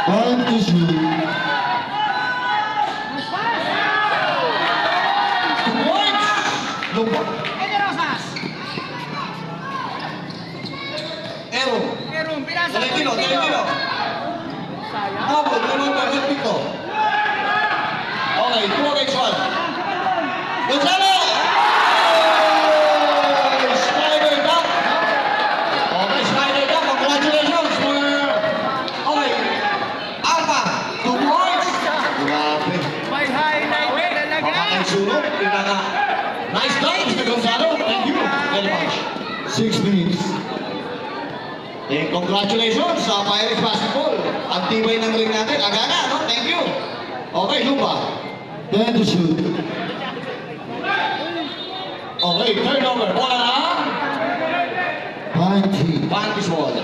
Time to shoot. Lumba. Ero. Talentino. Bravo, numero 25. Okay, 2 against 1. Gonzalo! Slider down. Okay, slider down. Congratulations for... Okay. Alpha, 2 points. Grabe. May highlight na talaga. Makakaisulong. Pinaka. Nice done, Mr. Gonzalo. Thank you very much. 6 minutes. And congratulations sa Pirates Basketball. Ang tibay ng ring natin. Aga-aga, no? Thank you. Okay, Lumba. 10 to shoot. Okay, turnover. Bola na. Panty. Panty's ball.